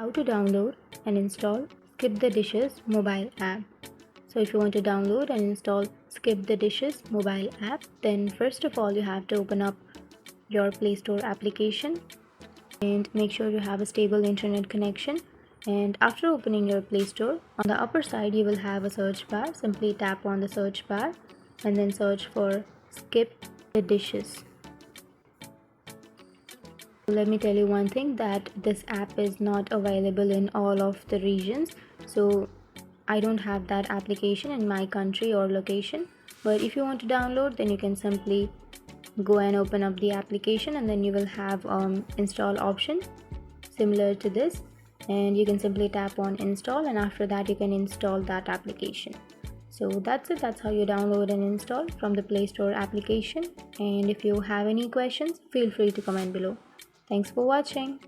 How to download and install SkipTheDishes mobile app. So if you want to download and install SkipTheDishes mobile app, then first of all you have to open up your Play Store application and make sure you have a stable internet connection. And after opening your Play Store, on the upper side you will have a search bar. Simply tap on the search bar and then search for SkipTheDishes. Let me tell you one thing, that this app is not available in all of the regions, so I don't have that application in my country or location. But if you want to download, then you can simply go and open up the application, and then you will have install option similar to this, and you can simply tap on install, and after that you can install that application. So that's it. That's how you download and install from the Play Store application. And if you have any questions, feel free to comment below. Thanks for watching.